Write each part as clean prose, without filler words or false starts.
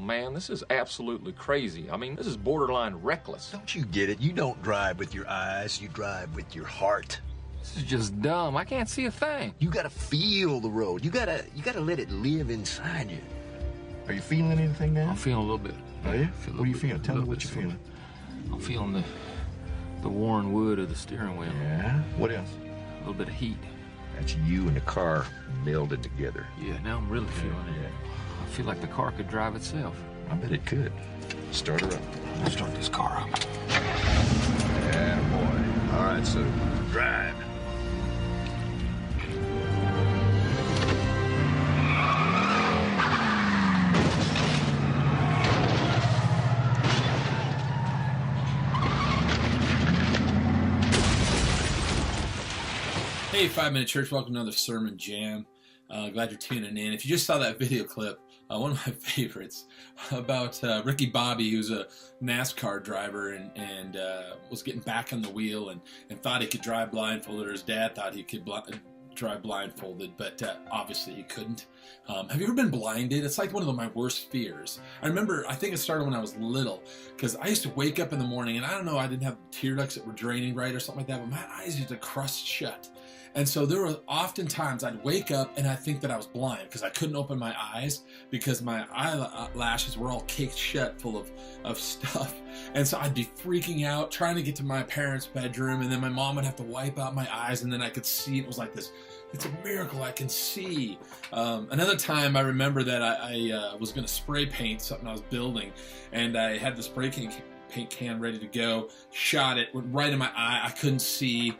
man, this is absolutely crazy. I mean, this is borderline reckless. Don't you get it? You don't drive with your eyes, you drive with your heart. This is just dumb. I can't see a thing. You gotta feel the road. You gotta let it live inside you. Are you feeling anything now? I'm feeling a little bit. Are you? What are you feeling? Tell me what you're feeling. I'm feeling the worn wood of the steering wheel. Yeah? What else? A little bit of heat. That's you and the car melded together. Yeah, now I'm really feeling it. Yeah. I feel like the car could drive itself. I bet it could. Start her up. Let's start this car up. Yeah, boy. All right, so drive. Hey, 5 Minute Church, welcome to another Sermon Jam. Glad you're tuning in. If you just saw that video clip, one of my favorites, about Ricky Bobby, who's a NASCAR driver and was getting back on the wheel and thought he could drive blindfolded, or his dad thought he could drive blindfolded, but obviously he couldn't. Have you ever been blinded? It's like one of my worst fears. I think it started when I was little, because I used to wake up in the morning, and I don't know, I didn't have tear ducts that were draining right or something like that, but my eyes used to crust shut. And so there were often times I'd wake up and I'd think that I was blind because I couldn't open my eyes because my eyelashes were all caked shut full of stuff. And so I'd be freaking out, trying to get to my parents' bedroom, and then my mom would have to wipe out my eyes, and then I could see. It was like this, it's a miracle I can see. Another time I remember that I was going to spray paint something I was building, and I had the spray paint can ready to go, shot it, went right in my eye. I couldn't see,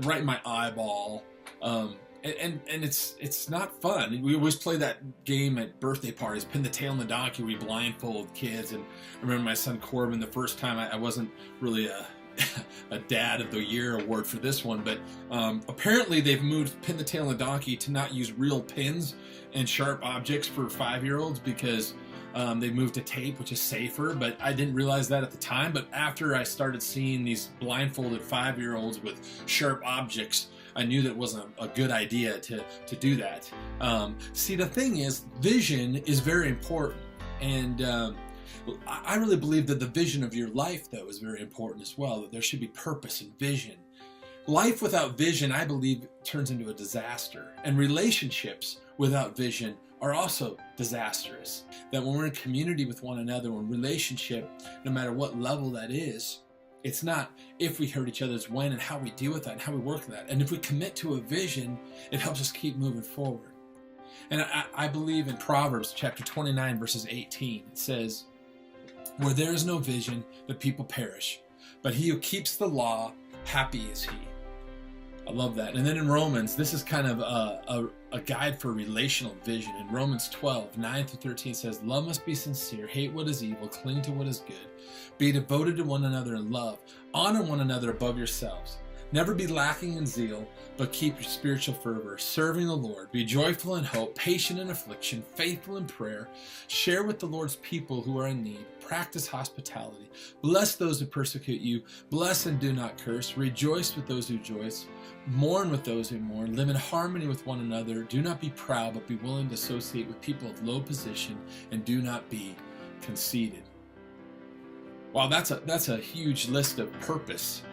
right in my eyeball. And it's not fun. We always play that game at birthday parties, pin the tail on the donkey, where you blindfold kids. And I remember my son Corbin, the first time I wasn't really a Dad of the Year award for this one, but apparently they've moved pin the tail on the donkey to not use real pins and sharp objects for 5-year-olds because they moved to tape, which is safer, but I didn't realize that at the time. But after I started seeing these blindfolded 5-year-olds with sharp objects, I knew that it wasn't a good idea to do that. See, the thing is, vision is very important. And I really believe that the vision of your life, though, is very important as well, that there should be purpose and vision. Life without vision, I believe, turns into a disaster. And relationships without vision are also disastrous. That when we're in community with one another, when relationship, no matter what level that is, it's not if we hurt each other, it's when and how we deal with that and how we work with that. And if we commit to a vision, it helps us keep moving forward. And I believe in Proverbs chapter 29, verses 18. It says, "Where there is no vision, the people perish. But he who keeps the law, happy is he." I love that. And then in Romans, this is kind of a guide for relational vision. In Romans 12, 9 through 13 says, "Love must be sincere, hate what is evil, cling to what is good. Be devoted to one another in love. Honor one another above yourselves. Never be lacking in zeal, but keep your spiritual fervor, serving the Lord. Be joyful in hope, patient in affliction, faithful in prayer. Share with the Lord's people who are in need. Practice hospitality. Bless those who persecute you. Bless and do not curse. Rejoice with those who rejoice. Mourn with those who mourn. Live in harmony with one another. Do not be proud, but be willing to associate with people of low position, and do not be conceited." Wow, that's a huge list of purpose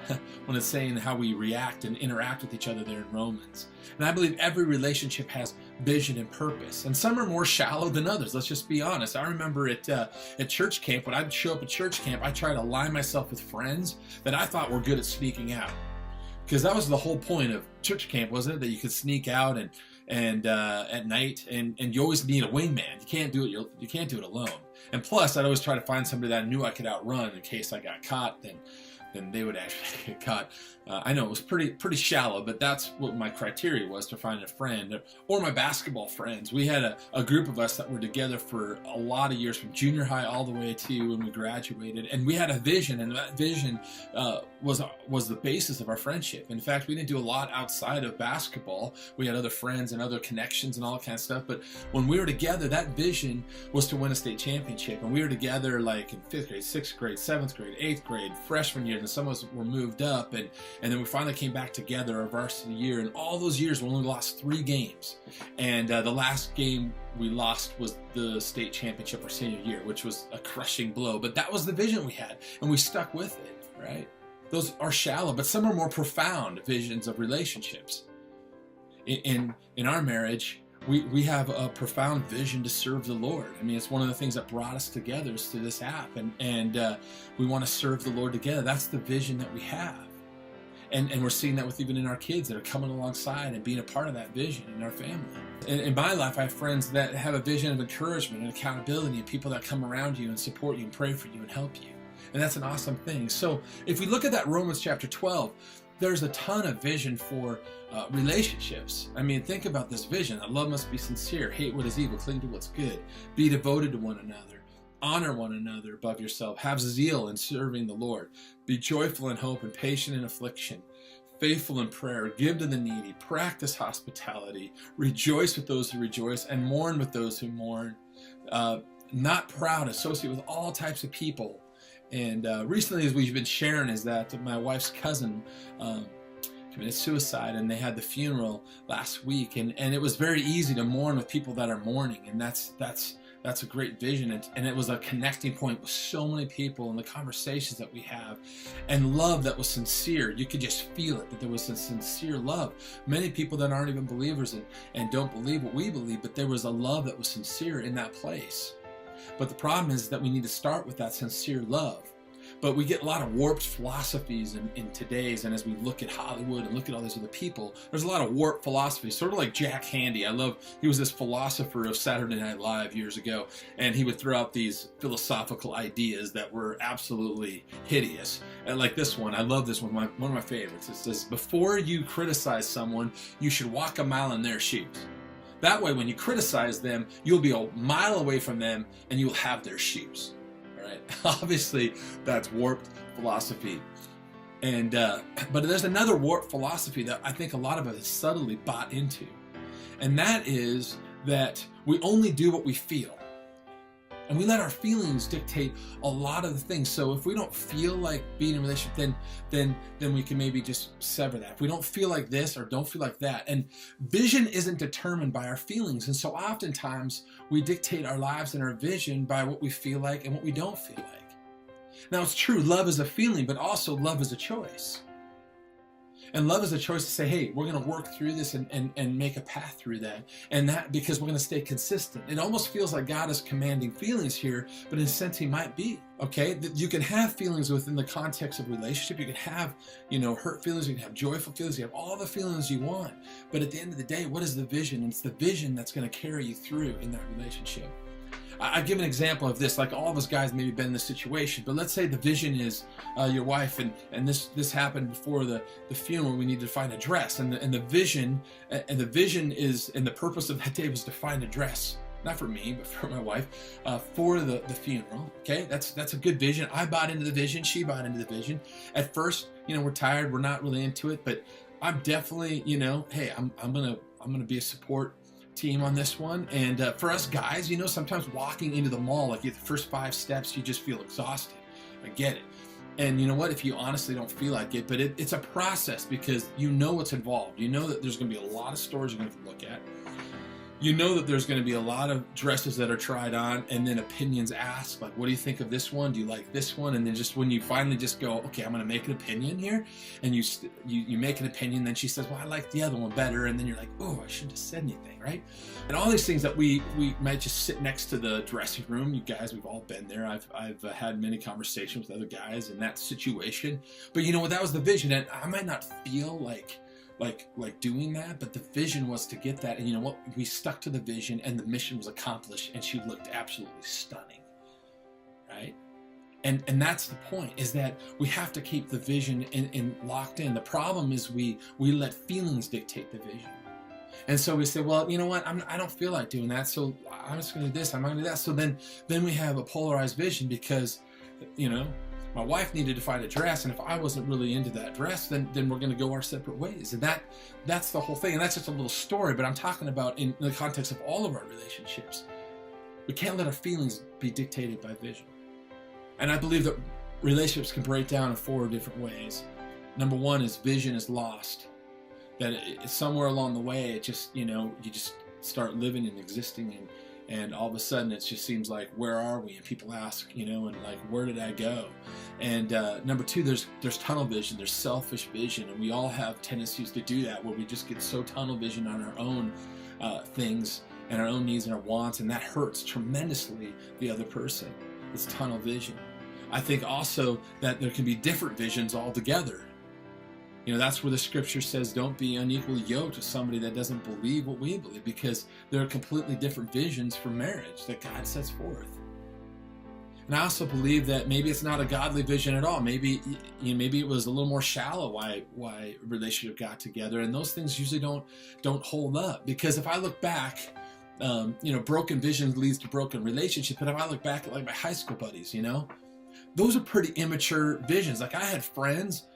when it's saying how we react and interact with each other there in Romans. And I believe every relationship has vision and purpose. And some are more shallow than others. Let's just be honest. I remember at church camp, when I'd show up at church camp, I try to align myself with friends that I thought were good at speaking out. Because that was the whole point of church camp, wasn't it? That you could sneak out and at night, and you always need a wingman. You can't do it alone. And plus, I'd always try to find somebody that I knew I could outrun in case I got caught. Then they would actually get caught. I know it was pretty shallow, but that's what my criteria was to find a friend, or my basketball friends. We had a group of us that were together for a lot of years, from junior high all the way to when we graduated, and we had a vision, and that vision was the basis of our friendship. In fact, we didn't do a lot outside of basketball. We had other friends and other connections and all that kind of stuff, but when we were together, that vision was to win a state championship. And we were together like in 5th grade, 6th grade, 7th grade, 8th grade, freshman year, and some of us were moved up, and then we finally came back together our varsity year. And all those years we only lost 3 games, and the last game we lost was the state championship our senior year, which was a crushing blow. But that was the vision we had, and we stuck with it, right? Those are shallow, but some are more profound visions of relationships. In our marriage, we have a profound vision to serve the Lord. I mean, it's one of the things that brought us together is through this app, and we want to serve the Lord together. That's the vision that we have, and we're seeing that with even in our kids that are coming alongside and being a part of that vision in our family. In my life, I have friends that have a vision of encouragement and accountability, and people that come around you and support you and pray for you and help you, and that's an awesome thing. So if we look at that Romans chapter 12, there's a ton of vision for relationships. I mean, think about this vision. That love must be sincere, hate what is evil, cling to what's good, be devoted to one another, honor one another above yourself, have zeal in serving the Lord, be joyful in hope and patient in affliction, faithful in prayer, give to the needy, practice hospitality, rejoice with those who rejoice, and mourn with those who mourn. Not proud, associate with all types of people. And recently, as we've been sharing, is that my wife's cousin committed suicide, and they had the funeral last week, and it was very easy to mourn with people that are mourning, and that's a great vision, and it was a connecting point with so many people and the conversations that we have, and love that was sincere. You could just feel it, that there was a sincere love. Many people that aren't even believers and don't believe what we believe, but there was a love that was sincere in that place. But the problem is that we need to start with that sincere love. But we get a lot of warped philosophies in today's, and as we look at Hollywood and look at all these other people, there's a lot of warped philosophies, sort of like Jack Handy. He was this philosopher of Saturday Night Live years ago, and he would throw out these philosophical ideas that were absolutely hideous. And like this one, I love this one, one of my favorites. It says, before you criticize someone, you should walk a mile in their shoes. That way, when you criticize them, you'll be a mile away from them, and you'll have their shoes. Right? Obviously, that's warped philosophy. And but there's another warped philosophy that I think a lot of us subtly bought into, and that is that we only do what we feel, and we let our feelings dictate a lot of the things. So if we don't feel like being in a relationship, then we can maybe just sever that. If we don't feel like this or don't feel like that, and vision isn't determined by our feelings, and so oftentimes we dictate our lives and our vision by what we feel like and what we don't feel like. Now, it's true, love is a feeling, but also love is a choice. And love is a choice to say, hey, we're going to work through this and make a path through that. And that because we're going to stay consistent. It almost feels like God is commanding feelings here, but in a sense he might be. Okay, you can have feelings within the context of relationship. You can have, hurt feelings. You can have joyful feelings. You have all the feelings you want. But at the end of the day, what is the vision? It's the vision that's going to carry you through in that relationship. I give an example of this, like all of us guys maybe been in this situation, but let's say the vision is your wife, and this happened before the funeral. We needed to find a dress, and the vision is, and the purpose of that day was to find a dress, not for me, but for my wife, for the funeral. Okay, that's a good vision. I bought into the vision. She bought into the vision. At first, we're tired. We're not really into it, but I'm definitely, hey, I'm gonna be a support team on this one. And for us guys, sometimes walking into the mall, like the first 5 steps, you just feel exhausted. I get it. And you know what? If you honestly don't feel like it, but it's a process, because you know what's involved. You know that there's going to be a lot of stores you're going to have to look at. You know that there's going to be a lot of dresses that are tried on, and then opinions asked, like, what do you think of this one? Do you like this one? And then just when you finally just go, okay, I'm going to make an opinion here, and you make an opinion, then she says, well, I like the other one better, and then you're like, oh, I shouldn't have said anything, right? And all these things that we might just sit next to the dressing room. You guys, we've all been there. I've had many conversations with other guys in that situation. But that was the vision, and I might not feel like doing that, but the vision was to get that. And you know what? We stuck to the vision, and the mission was accomplished, and she looked absolutely stunning, right? And that's the point, is that we have to keep the vision in locked in. The problem is we let feelings dictate the vision. And so we say, well, you know what? I don't feel like doing that, so I'm just going to do this. I'm going to do that. So then we have a polarized vision, because, my wife needed to find a dress, and if I wasn't really into that dress, then we're going to go our separate ways. And that's the whole thing. And that's just a little story, but I'm talking about in the context of all of our relationships. We can't let our feelings be dictated by vision. And I believe that relationships can break down in 4 different ways. Number 1 is vision is lost. That somewhere along the way, it just, you just start living and existing, and all of a sudden it just seems like, where are we? And people ask, and like, where did I go? And number 2, there's tunnel vision, there's selfish vision, and we all have tendencies to do that, where we just get so tunnel vision on our own things and our own needs and our wants, and that hurts tremendously the other person. It's tunnel vision. I think also that there can be different visions altogether. That's where the scripture says, don't be unequally yoked with somebody that doesn't believe what we believe, because there are completely different visions for marriage that God sets forth. And I also believe that maybe it's not a godly vision at all. Maybe it was a little more shallow why a relationship got together, and those things usually don't hold up. Because if I look back, broken vision leads to broken relationships. But if I look back at like my high school buddies, those are pretty immature visions. Like, I had friends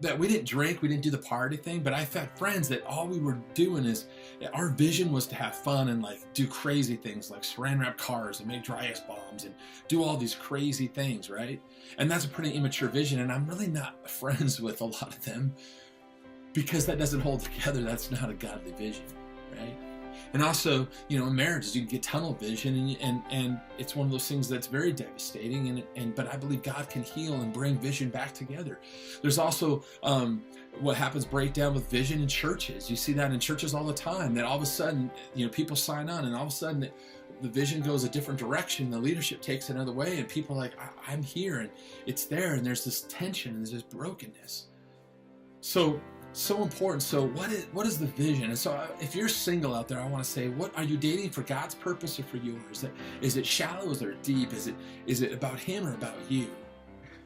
that we didn't drink, we didn't do the party thing, but I've had friends that all we were doing is, our vision was to have fun and like do crazy things like saran wrap cars and make dry ice bombs and do all these crazy things, right? And that's a pretty immature vision, and I'm really not friends with a lot of them because that doesn't hold together. That's not a godly vision, right? And also, in marriages, you can get tunnel vision, and it's one of those things that's very devastating. But I believe God can heal and bring vision back together. There's also what happens, breakdown with vision in churches. You see that in churches all the time. That all of a sudden, people sign on, and all of a sudden, the vision goes a different direction. The leadership takes another way, and people are like, I'm here, and it's there, and there's this tension, and there's this brokenness. So important. So what is the vision? And so if you're single out there, I want to say, what are you dating for, God's purpose or for yours? Is it shallow? Is it deep? Is it about Him or about you?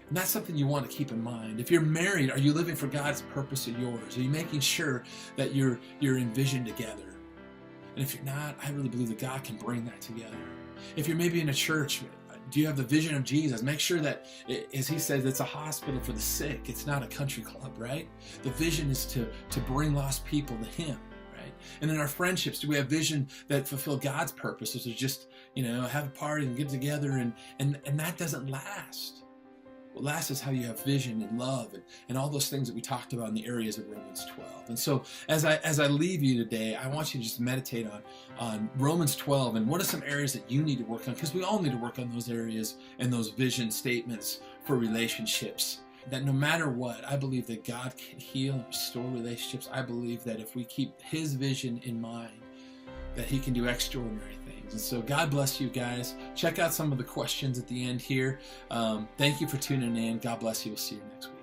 And that's something you want to keep in mind. If you're married, are you living for God's purpose or yours? Are you making sure that you're in vision together? And if you're not, I really believe that God can bring that together. If you're maybe in a church, do you have the vision of Jesus? Make sure that, as He says, it's a hospital for the sick. It's not a country club, right? The vision is to bring lost people to Him, right? And in our friendships, do we have vision that fulfill God's purposes, or just, have a party and get together, and that doesn't last? What lasts is how you have vision and love and all those things that we talked about in the areas of Romans 12. And so as I leave you today, I want you to just meditate on Romans 12 and what are some areas that you need to work on, because we all need to work on those areas and those vision statements for relationships. That no matter what, I believe that God can heal and restore relationships. I believe that if we keep His vision in mind, that He can do extraordinary things. And so God bless you guys. Check out some of the questions at the end here. Thank you for tuning in. God bless you. We'll see you next week.